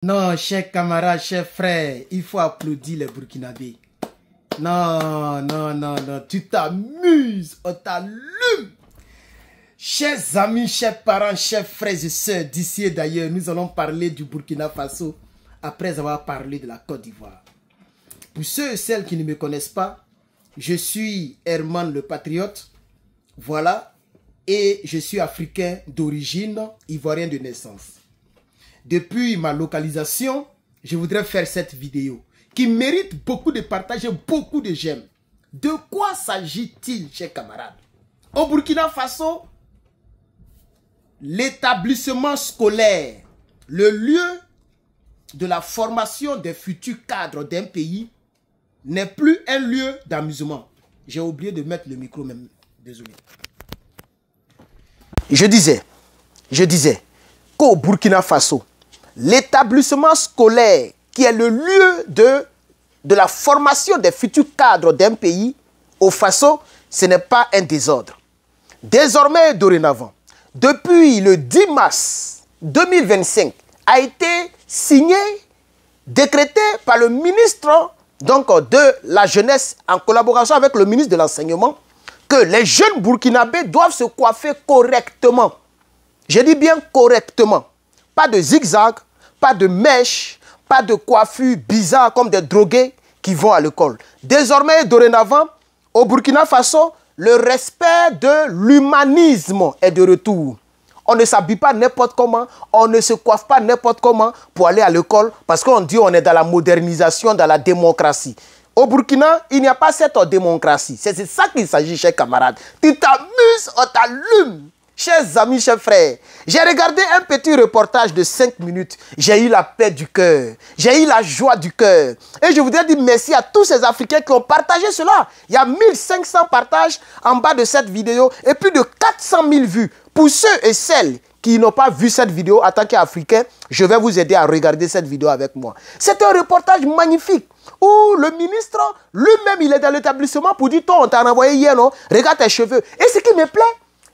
Non, chers camarades, chers frères, il faut applaudir les Burkinabés. Non, non, non, non, tu t'amuses, on t'allume. Chers amis, chers parents, chers frères et sœurs d'ici et d'ailleurs, nous allons parler du Burkina Faso après avoir parlé de la Côte d'Ivoire. Pour ceux et celles qui ne me connaissent pas, je suis Herman le Patriote, voilà, et je suis africain d'origine, ivoirien de naissance. Depuis ma localisation, je voudrais faire cette vidéo qui mérite beaucoup de partage et beaucoup de j'aime. De quoi s'agit-il, chers camarades? Au Burkina Faso, l'établissement scolaire, le lieu de la formation des futurs cadres d'un pays, n'est plus un lieu d'amusement. J'ai oublié de mettre le micro même, désolé. Je disais qu'au Burkina Faso, l'établissement scolaire qui est le lieu de la formation des futurs cadres d'un pays, au Faso, ce n'est pas un désordre. Désormais, dorénavant, depuis le 10 mars 2025, a été signé, décrété par le ministre de la Jeunesse en collaboration avec le ministre de l'Enseignement, que les jeunes Burkinabés doivent se coiffer correctement. Je dis bien correctement. Pas de zigzag, pas de mèches, pas de coiffure bizarre comme des drogués qui vont à l'école. Désormais, dorénavant, au Burkina Faso, le respect de l'humanisme est de retour. On ne s'habille pas n'importe comment, on ne se coiffe pas n'importe comment pour aller à l'école parce qu'on dit qu'on est dans la modernisation, dans la démocratie. Au Burkina, il n'y a pas cette démocratie. C'est ça qu'il s'agit, chers camarades. Tu t'amuses, on t'allume. Chers amis, chers frères, j'ai regardé un petit reportage de 5 minutes. J'ai eu la paix du cœur. J'ai eu la joie du cœur. Et je voudrais dire merci à tous ces Africains qui ont partagé cela. Il y a 1500 partages en bas de cette vidéo et plus de 400 000 vues. Pour ceux et celles qui n'ont pas vu cette vidéo en tant qu'Africains, je vais vous aider à regarder cette vidéo avec moi. C'est un reportage magnifique où le ministre lui-même, il est dans l'établissement pour dire, toi, on t'a envoyé hier, non? Regarde tes cheveux. Et ce qui me plaît,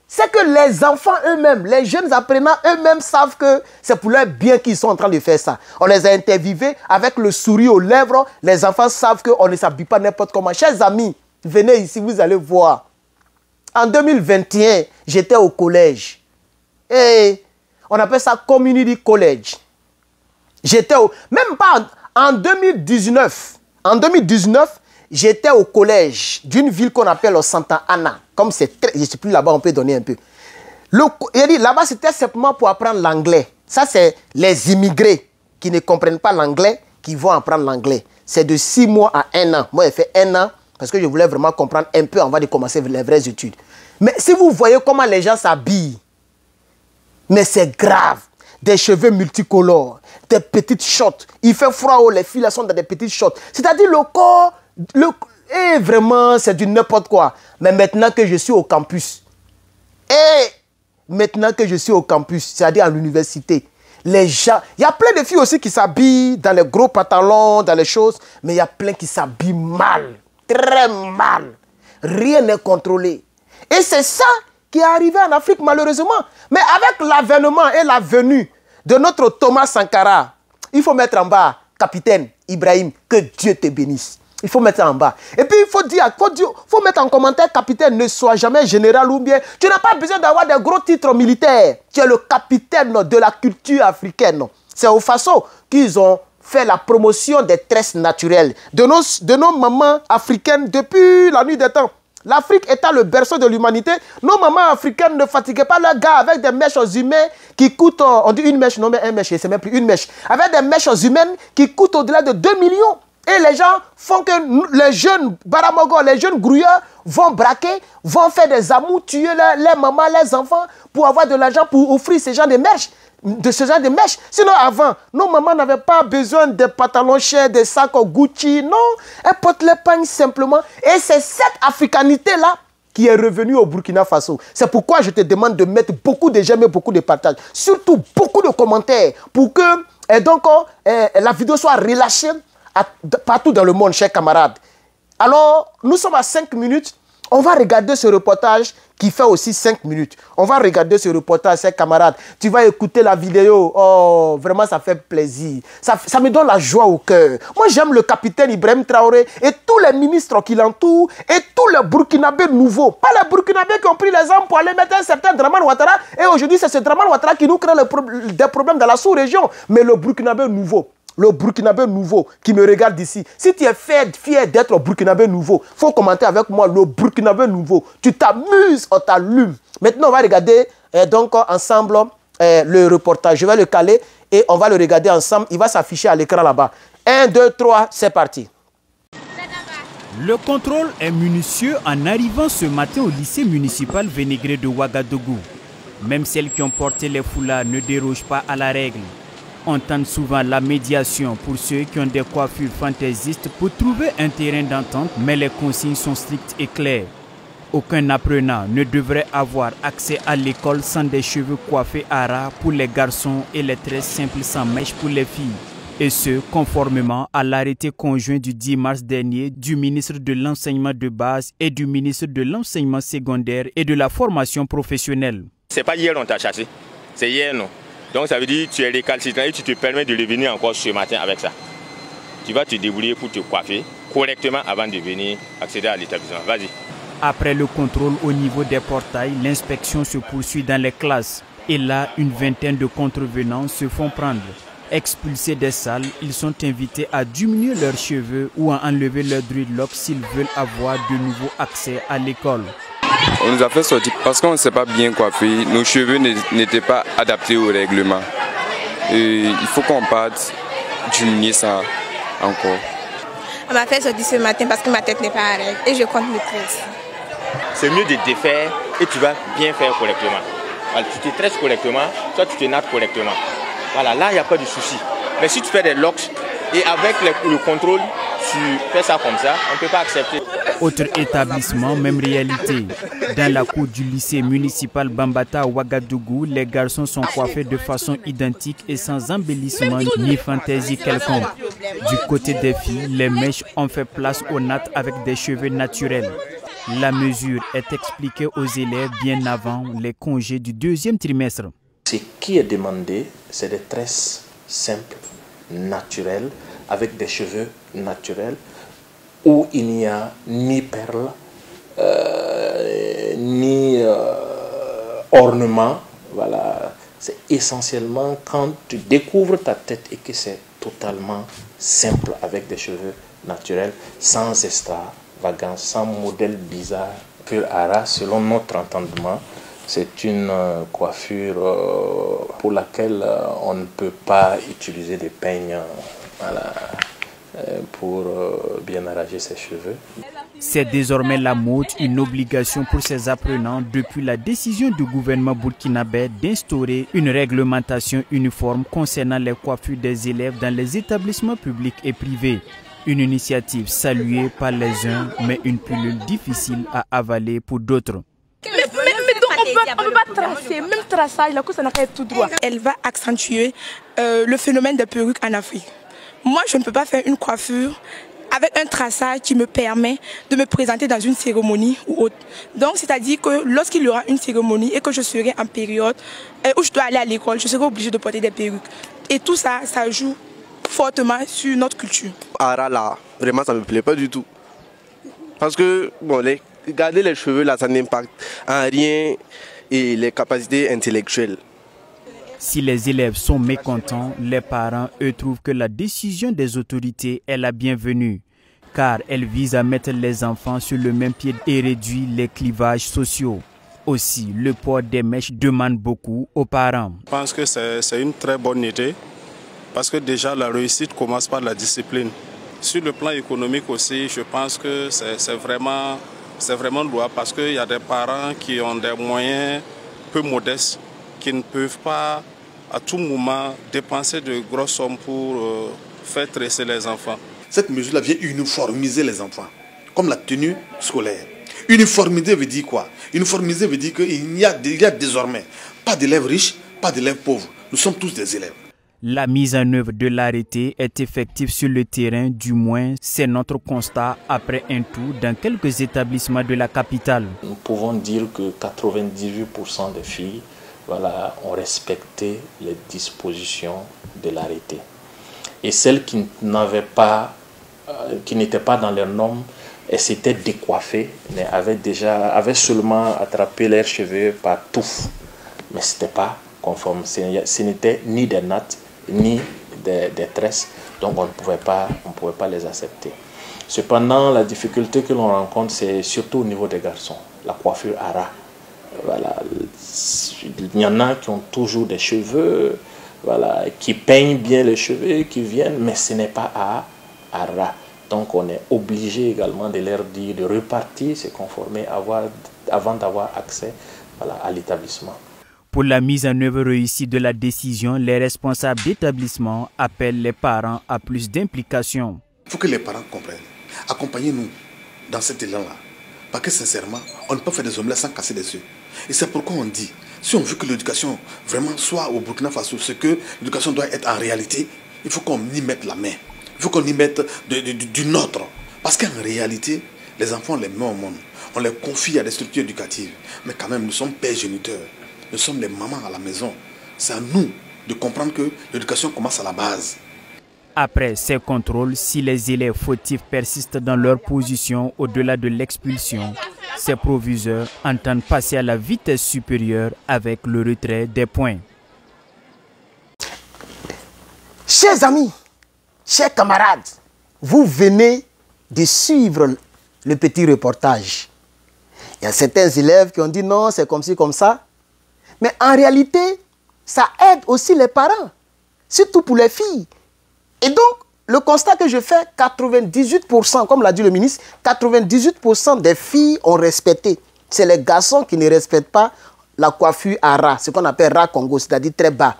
c'est que les enfants eux-mêmes, les jeunes apprenants eux-mêmes savent que c'est pour leur bien qu'ils sont en train de faire ça. On les a interviewés avec le sourire aux lèvres. Les enfants savent qu'on ne s'habille pas n'importe comment. Chers amis, venez ici, vous allez voir. En 2021, j'étais au collège. Et on appelle ça Community College. J'étais au... Même pas en 2019. En 2019, j'étais au collège d'une ville qu'on appelle Santa Ana. Comme c'est très... Je ne sais plus là-bas, on peut donner un peu. Là-bas, c'était simplement pour apprendre l'anglais. Ça, c'est les immigrés qui ne comprennent pas l'anglais qui vont apprendre l'anglais. C'est de 6 mois à 1 an. Moi, j'ai fait 1 an parce que je voulais vraiment comprendre un peu avant de commencer les vraies études. Mais si vous voyez comment les gens s'habillent, mais c'est grave. Des cheveux multicolores, des petites shorts. Il fait froid, oh, les filles là sont dans des petites shorts. C'est-à-dire le corps... Et vraiment, c'est du n'importe quoi. Mais maintenant que je suis au campus, c'est-à-dire à l'université, les gens... Il y a plein de filles aussi qui s'habillent dans les gros pantalons, dans les choses, mais il y a plein qui s'habillent mal, très mal. Rien n'est contrôlé. Et c'est ça qui est arrivé en Afrique, malheureusement. Mais avec l'avènement et la venue de notre Thomas Sankara, il faut mettre en bas, capitaine Ibrahim, que Dieu te bénisse. Il faut mettre en bas. Et puis, il faut mettre en commentaire, capitaine, ne sois jamais général ou bien. Tu n'as pas besoin d'avoir des gros titres militaires. Tu es le capitaine de la culture africaine. C'est au Faso qu'ils ont fait la promotion des tresses naturelles de nos mamans africaines depuis la nuit des temps. L'Afrique étant le berceau de l'humanité, nos mamans africaines ne fatiguaient pas leurs gars avec des mèches humaines qui coûtent, on dit une mèche, non mais un mèche, c'est même plus une mèche, avec des mèches humaines qui coûtent au-delà de 2 millions. Et les gens font que les jeunes Baramogo, les jeunes grouilleurs vont braquer, vont faire des amours, tuer les mamans, les enfants pour avoir de l'argent pour offrir ce genre de mèches. Sinon avant, nos mamans n'avaient pas besoin de pantalons chers, de sacs Gucci, non. Elles portent les pagnes simplement. Et c'est cette africanité-là qui est revenue au Burkina Faso. C'est pourquoi je te demande de mettre beaucoup de j'aime et beaucoup de partages. Surtout beaucoup de commentaires pour que la vidéo soit relâchée partout dans le monde, chers camarades. Alors, nous sommes à 5 minutes. On va regarder ce reportage qui fait aussi 5 minutes. On va regarder ce reportage, chers camarades. Tu vas écouter la vidéo. Oh, vraiment, ça fait plaisir. Ça me donne la joie au cœur. Moi, j'aime le capitaine Ibrahim Traoré et tous les ministres qui l'entourent et tous les Burkinabés nouveaux. Pas les Burkinabés qui ont pris les armes pour aller mettre un certain Draman Ouattara. Et aujourd'hui, c'est ce Draman Ouattara qui nous crée des problèmes dans la sous-région. Mais le Burkinabé nouveau. Le Burkinabé nouveau qui me regarde ici. Si tu es fier d'être Burkinabé nouveau, il faut commenter avec moi le Burkinabé nouveau. Tu t'amuses, on t'allume. Maintenant, on va regarder donc ensemble le reportage. Je vais le caler et on va le regarder ensemble. Il va s'afficher à l'écran là-bas. 1, 2, 3, c'est parti. Le contrôle est minutieux en arrivant ce matin au lycée municipal Vénégré de Ouagadougou. Même celles qui ont porté les foulards ne dérogent pas à la règle. On tente souvent la médiation pour ceux qui ont des coiffures fantaisistes pour trouver un terrain d'entente, mais les consignes sont strictes et claires. Aucun apprenant ne devrait avoir accès à l'école sans des cheveux coiffés à ras pour les garçons et les tresses simples sans mèche pour les filles. Et ce, conformément à l'arrêté conjoint du 10 mars dernier du ministre de l'Enseignement de base et du ministre de l'Enseignement secondaire et de la formation professionnelle. C'est pas hier on t'a chassé, c'est hier non. Donc ça veut dire que tu es récalcitrant et tu te permets de revenir encore ce matin avec ça. Tu vas te débrouiller pour te coiffer correctement avant de venir accéder à l'établissement. Vas-y. Après le contrôle au niveau des portails, l'inspection se poursuit dans les classes. Et là, une vingtaine de contrevenants se font prendre. Expulsés des salles, ils sont invités à diminuer leurs cheveux ou à enlever leurs dreadlocks s'ils veulent avoir de nouveau accès à l'école. On nous a fait sortir parce qu'on ne s'est pas bien coiffé. Nos cheveux n'étaient pas adaptés au règlement. Et il faut qu'on parte diminuer ça encore. On m'a fait sortir ce matin parce que ma tête n'est pas à règle et je compte me tresser. C'est mieux de défaire et tu vas bien faire correctement. Alors, tu te tresses correctement, soit tu te nattes correctement. Voilà, là il n'y a pas de souci. Mais si tu fais des locks et avec le contrôle, tu fais ça comme ça, on ne peut pas accepter. Autre établissement, même réalité. Dans la cour du lycée municipal Bambata à Ouagadougou, les garçons sont coiffés de façon identique et sans embellissement ni fantaisie quelconque. Du côté des filles, les mèches ont fait place aux nattes avec des cheveux naturels. La mesure est expliquée aux élèves bien avant les congés du deuxième trimestre. Ce qui est demandé, c'est des tresses simples, naturelles, avec des cheveux naturels, où il n'y a ni perles, ni ornements. Voilà. C'est essentiellement quand tu découvres ta tête et que c'est totalement simple avec des cheveux naturels, sans extravagance, sans modèle bizarre, pur hara, selon notre entendement. C'est une coiffure pour laquelle on ne peut pas utiliser des peignes. Voilà. Pour bien arranger ses cheveux. C'est désormais la mode, une obligation pour ces apprenants depuis la décision du gouvernement burkinabé d'instaurer une réglementation uniforme concernant les coiffures des élèves dans les établissements publics et privés. Une initiative saluée par les uns, mais une pilule difficile à avaler pour d'autres. On ne peut pas tracer, même traçage, la course n'a qu'à être tout droit. Elle va accentuer le phénomène des perruques en Afrique. Moi, je ne peux pas faire une coiffure avec un traçage qui me permet de me présenter dans une cérémonie ou autre. Donc, c'est-à-dire que lorsqu'il y aura une cérémonie et que je serai en période où je dois aller à l'école, je serai obligée de porter des perruques. Et tout ça, ça joue fortement sur notre culture. Ara là, vraiment, ça ne me plaît pas du tout. Parce que, bon, garder les cheveux là, ça n'impacte en rien et les capacités intellectuelles. Si les élèves sont mécontents, les parents, eux, trouvent que la décision des autorités est la bienvenue, car elle vise à mettre les enfants sur le même pied et réduire les clivages sociaux. Aussi, le port des mèches demande beaucoup aux parents. Je pense que c'est une très bonne idée, parce que déjà la réussite commence par la discipline. Sur le plan économique aussi, je pense que c'est vraiment louable, parce qu'il y a des parents qui ont des moyens peu modestes, qui ne peuvent pas à tout moment dépenser de grosses sommes pour faire tresser les enfants. Cette mesure-là vient uniformiser les enfants, comme la tenue scolaire. Uniformiser veut dire quoi? Uniformiser veut dire qu'il n'y a désormais pas d'élèves riches, pas d'élèves pauvres. Nous sommes tous des élèves. La mise en œuvre de l'arrêté est effective sur le terrain, du moins c'est notre constat après un tour dans quelques établissements de la capitale. Nous pouvons dire que 98% des filles ont respecté les dispositions de l'arrêté. Et celles qui n'étaient pas dans leurs normes, elles s'étaient décoiffées, mais avaient seulement attrapé leurs cheveux par touffe. Mais ce n'était pas conforme, ce n'était ni des nattes, ni des tresses, donc on ne pouvait pas les accepter. Cependant, la difficulté que l'on rencontre, c'est surtout au niveau des garçons, la coiffure à ras. Il y en a qui ont toujours des cheveux, qui peignent bien les cheveux, qui viennent, mais ce n'est pas à ras. Donc on est obligé également de leur dire de repartir, se conformer avant d'avoir accès à l'établissement. Pour la mise en œuvre réussie de la décision, les responsables d'établissement appellent les parents à plus d'implication. Il faut que les parents comprennent. Accompagnez-nous dans cet élan-là. Parce que sincèrement, on ne peut pas faire des omelettes sans casser des œufs. Et c'est pourquoi on dit, si on veut que l'éducation vraiment soit au Burkina Faso, ce que l'éducation doit être en réalité, il faut qu'on y mette la main. Il faut qu'on y mette du nôtre. Parce qu'en réalité, les enfants, on les met au monde. On les confie à des structures éducatives. Mais quand même, nous sommes pères géniteurs. Nous sommes les mamans à la maison. C'est à nous de comprendre que l'éducation commence à la base. Après ces contrôles, si les élèves fautifs persistent dans leur position au-delà de l'expulsion, ces proviseurs entendent passer à la vitesse supérieure avec le retrait des points. Chers amis, chers camarades, vous venez de suivre le petit reportage. Il y a certains élèves qui ont dit non, c'est comme ci, comme ça. Mais en réalité, ça aide aussi les parents, surtout pour les filles. Et donc, le constat que je fais, 98%, comme l'a dit le ministre, 98% des filles ont respecté. C'est les garçons qui ne respectent pas la coiffure à ras, ce qu'on appelle ras Congo, c'est-à-dire très bas.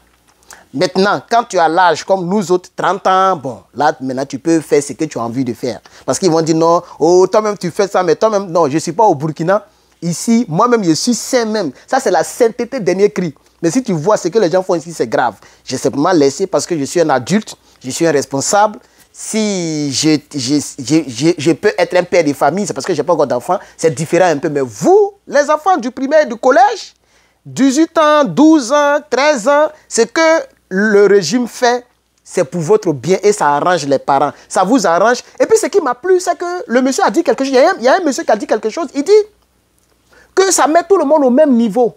Maintenant, quand tu as l'âge comme nous autres, 30 ans, bon, là, maintenant, tu peux faire ce que tu as envie de faire. Parce qu'ils vont dire non, oh, toi-même, tu fais ça, mais toi-même, non, je ne suis pas au Burkina. Ici, moi-même, je suis saint même. Ça, c'est la sainteté dernier cri. Mais si tu vois ce que les gens font ici, c'est grave. J'ai simplement laissé parce que je suis un adulte, je suis un responsable. Si je peux être un père de famille, c'est parce que je n'ai pas encore d'enfants. C'est différent un peu. Mais vous, les enfants du primaire et du collège, 18 ans, 12 ans, 13 ans, ce que le régime fait, c'est pour votre bien et ça arrange les parents. Ça vous arrange. Et puis, ce qui m'a plu, c'est que le monsieur a dit quelque chose. Il y a un monsieur qui a dit quelque chose. Il dit que ça met tout le monde au même niveau.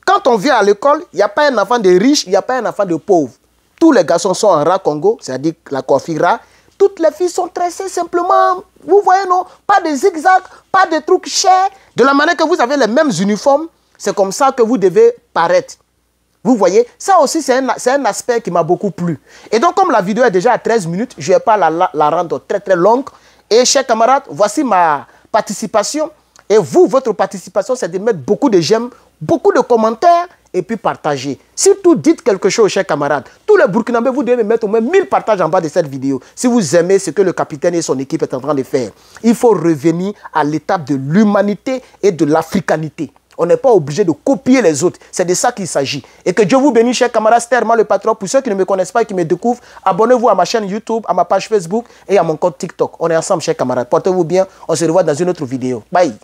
Quand on vient à l'école, il n'y a pas un enfant de riche, il n'y a pas un enfant de pauvre. Tous les garçons sont en ras Congo, c'est-à-dire la coiffure ras. Toutes les filles sont tressées simplement. Vous voyez, non? Pas de zigzag, pas de trucs chers. De la manière que vous avez les mêmes uniformes, c'est comme ça que vous devez paraître. Vous voyez, ça aussi, c'est un aspect qui m'a beaucoup plu. Et donc, comme la vidéo est déjà à 13 minutes, je ne vais pas la rendre très, très longue. Et, chers camarades, voici ma participation. Et vous, votre participation, c'est de mettre beaucoup de j'aime, beaucoup de commentaires et puis partager. Surtout, dites quelque chose, chers camarades. Tous les Burkinabés, vous devez mettre au moins 1000 partages en bas de cette vidéo. Si vous aimez ce que le capitaine et son équipe est en train de faire, il faut revenir à l'étape de l'humanité et de l'africanité. On n'est pas obligé de copier les autres. C'est de ça qu'il s'agit. Et que Dieu vous bénisse, chers camarades. C'était Herman le patron. Pour ceux qui ne me connaissent pas et qui me découvrent, abonnez-vous à ma chaîne YouTube, à ma page Facebook et à mon compte TikTok. On est ensemble, chers camarades. Portez-vous bien. On se revoit dans une autre vidéo. Bye.